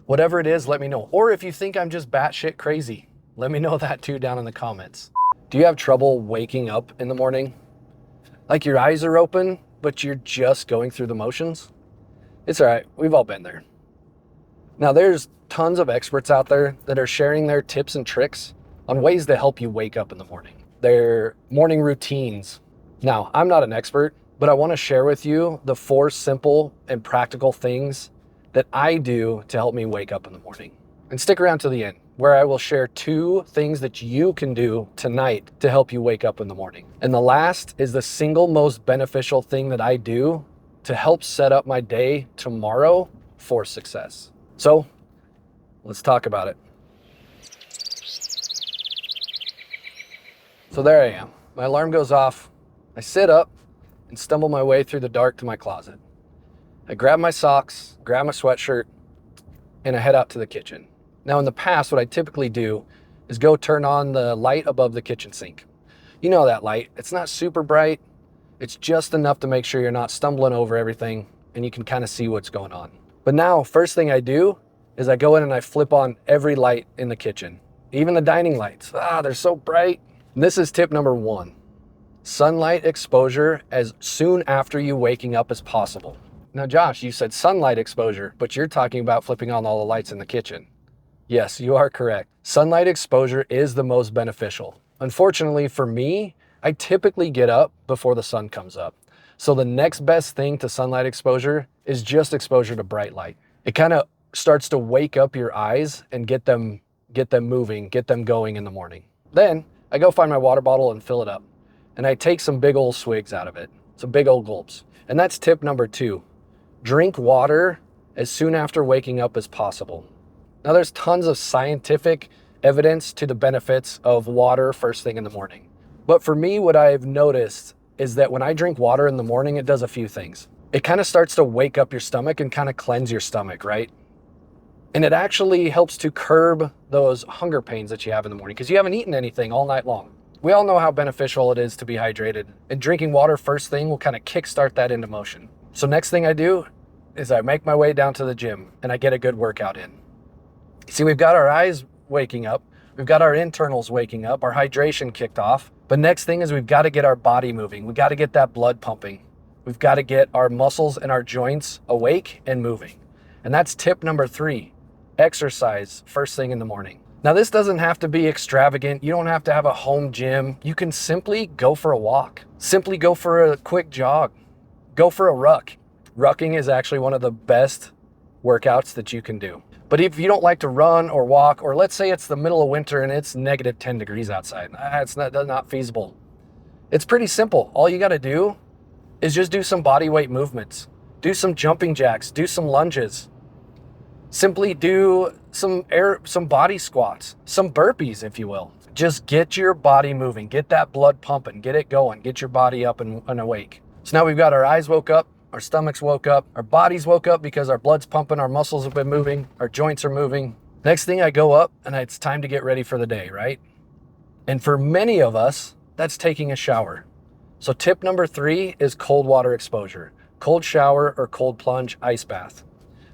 Whatever it is, let me know. Or if you think I'm just batshit crazy, let me know that too down in the comments. Do you have trouble waking up in the morning? Like your eyes are open, but you're just going through the motions? It's all right, we've all been there. Now there's tons of experts out there that are sharing their tips and tricks on ways to help you wake up in the morning. Their morning routines. Now, I'm not an expert, but I want to share with you the 4 simple and practical things that I do to help me wake up in the morning. And stick around to the end, where I will share 2 things that you can do tonight to help you wake up in the morning. And the last is the single most beneficial thing that I do to help set up my day tomorrow for success. So let's talk about it. So there I am. My alarm goes off. I sit up and stumble my way through the dark to my closet. I grab my socks, grab my sweatshirt, and I head out to the kitchen. Now in the past, what I typically do is go turn on the light above the kitchen sink. You know that light. It's not super bright. It's just enough to make sure you're not stumbling over everything and you can kind of see what's going on. But now, first thing I do is I go in and I flip on every light in the kitchen, even the dining lights. They're so bright. And this is tip number 1. Sunlight exposure as soon after you waking up as possible. Now, Josh, you said sunlight exposure, but you're talking about flipping on all the lights in the kitchen. Yes, you are correct. Sunlight exposure is the most beneficial. Unfortunately for me, I typically get up before the sun comes up. So the next best thing to sunlight exposure is just exposure to bright light. It kind of starts to wake up your eyes and get them moving, get them going in the morning. Then I go find my water bottle and fill it up. And I take some big old swigs out of it, some big old gulps. And that's tip number 2. Drink water as soon after waking up as possible. Now there's tons of scientific evidence to the benefits of water first thing in the morning. But for me, what I've noticed is that when I drink water in the morning, it does a few things. It kind of starts to wake up your stomach and kind of cleanse your stomach, right? And it actually helps to curb those hunger pains that you have in the morning because you haven't eaten anything all night long. We all know how beneficial it is to be hydrated, and drinking water first thing will kind of kickstart that into motion. So next thing I do is I make my way down to the gym and I get a good workout in. See, we've got our eyes waking up, we've got our internals waking up, our hydration kicked off. But next thing is we've got to get our body moving. We've got to get that blood pumping. We've got to get our muscles and our joints awake and moving. And that's tip number 3, exercise first thing in the morning. Now this doesn't have to be extravagant. You don't have to have a home gym. You can simply go for a walk. Simply go for a quick jog. Go for a ruck. Rucking is actually one of the best workouts that you can do. But if you don't like to run or walk, or let's say it's the middle of winter and it's negative 10 degrees outside, it's not feasible. It's pretty simple. All you got to do is just do some body weight movements. Do some jumping jacks, do some lunges. Simply do some body squats, some burpees, if you will. Just get your body moving, get that blood pumping, get it going, get your body up and awake. So now we've got our eyes woke up, our stomachs woke up, our bodies woke up because our blood's pumping, our muscles have been moving, our joints are moving. Next thing I go up and it's time to get ready for the day, right? And for many of us, that's taking a shower. So tip number 3 is cold water exposure. Cold shower or cold plunge ice bath.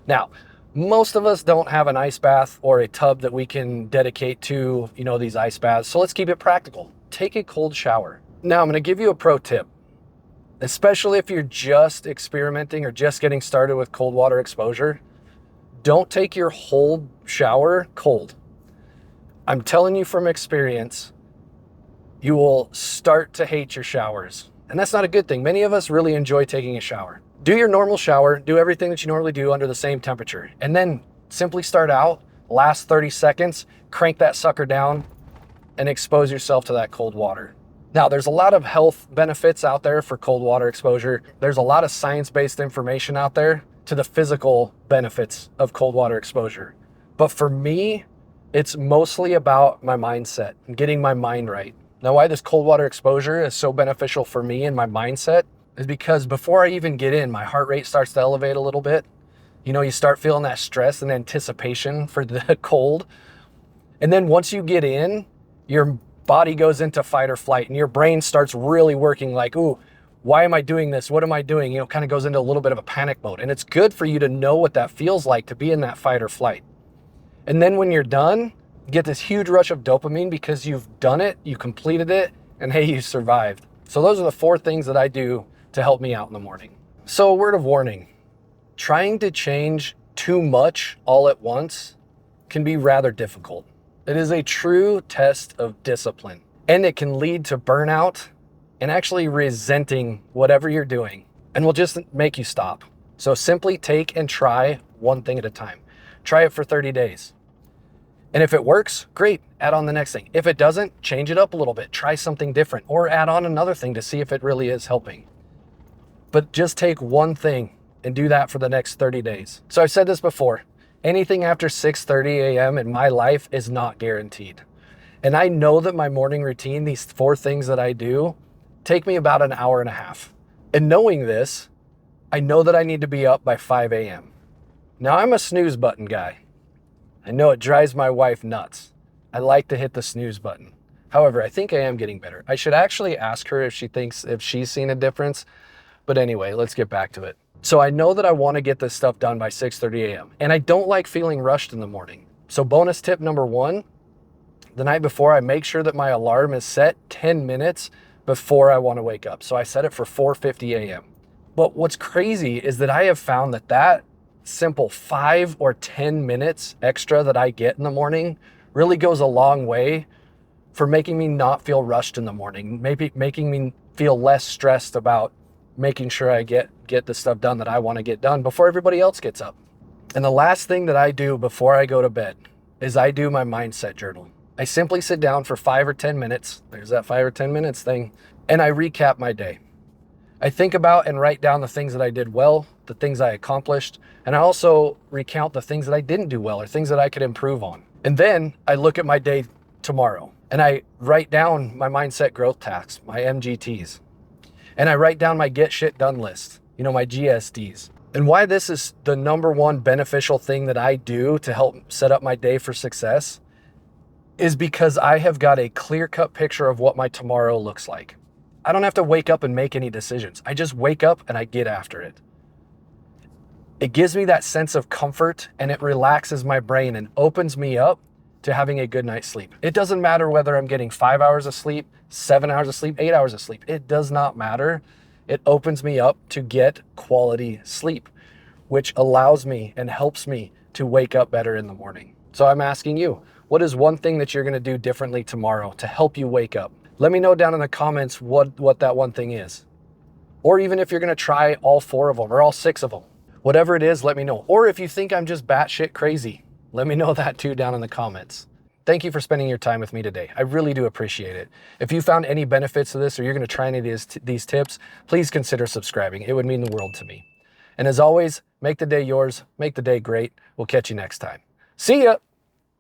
Now, most of us don't have an ice bath or a tub that we can dedicate to, these ice baths. So let's keep it practical. Take a cold shower. Now I'm going to give you a pro tip. Especially if you're just experimenting or just getting started with cold water exposure, don't take your whole shower cold. I'm telling you from experience, you will start to hate your showers. And that's not a good thing. Many of us really enjoy taking a shower. Do your normal shower, do everything that you normally do under the same temperature, and then simply start out, last 30 seconds, crank that sucker down and expose yourself to that cold water. Now, there's a lot of health benefits out there for cold water exposure. There's a lot of science-based information out there to the physical benefits of cold water exposure. But for me, it's mostly about my mindset and getting my mind right. Now, why this cold water exposure is so beneficial for me and my mindset is because before I even get in, my heart rate starts to elevate a little bit. You start feeling that stress and anticipation for the cold. And then once you get in, your body goes into fight or flight and your brain starts really working like, ooh, why am I doing this? What am I doing? Kind of goes into a little bit of a panic mode. And it's good for you to know what that feels like to be in that fight or flight. And then when you're done, you get this huge rush of dopamine because you've done it, you completed it, and hey, you survived. So those are the 4 things that I do to help me out in the morning. So a word of warning, trying to change too much all at once can be rather difficult. It is a true test of discipline, and it can lead to burnout and actually resenting whatever you're doing, and will just make you stop. So simply take and try one thing at a time. Try it for 30 days. And if it works, great, add on the next thing. If it doesn't, change it up a little bit, try something different, or add on another thing to see if it really is helping. But just take one thing and do that for the next 30 days. So I've said this before, anything after 6:30 a.m. in my life is not guaranteed. And I know that my morning routine, these 4 things that I do, take me about an hour and a half. And knowing this, I know that I need to be up by 5 a.m. Now I'm a snooze button guy. I know it drives my wife nuts. I like to hit the snooze button. However, I think I am getting better. I should actually ask her if she's seen a difference. But anyway, let's get back to it. So I know that I want to get this stuff done by 6:30 a.m. and I don't like feeling rushed in the morning. So bonus tip number 1, the night before, I make sure that my alarm is set 10 minutes before I want to wake up. So I set it for 4:50 a.m. But what's crazy is that I have found that simple 5 or 10 minutes extra that I get in the morning really goes a long way for making me not feel rushed in the morning, maybe making me feel less stressed about making sure I get the stuff done that I want to get done before everybody else gets up. And the last thing that I do before I go to bed is I do my mindset journal. I simply sit down for 5 or 10 minutes, there's that 5 or 10 minutes thing, and I recap my day. I think about and write down the things that I did well, the things I accomplished, and I also recount the things that I didn't do well or things that I could improve on. And then I look at my day tomorrow and I write down my mindset growth tasks, my MGTs. And I write down my get shit done list, my GSDs. And why this is the number 1 beneficial thing that I do to help set up my day for success is because I have got a clear-cut picture of what my tomorrow looks like. I don't have to wake up and make any decisions. I just wake up and I get after it. It gives me that sense of comfort and it relaxes my brain and opens me up to having a good night's sleep. It doesn't matter whether I'm getting 5 hours of sleep, 7 hours of sleep, 8 hours of sleep. It does not matter. It opens me up to get quality sleep, which allows me and helps me to wake up better in the morning. So I'm asking you, what is one thing that you're going to do differently tomorrow to help you wake up? Let me know down in the comments what that one thing is. Or even if you're going to try all 4 of them or all 6 of them. Whatever it is, let me know. Or if you think I'm just batshit crazy, let me know that too down in the comments. Thank you for spending your time with me today. I really do appreciate it. If you found any benefits to this or you're going to try any of these tips, please consider subscribing. It would mean the world to me. And as always, make the day yours, make the day great. We'll catch you next time. See ya!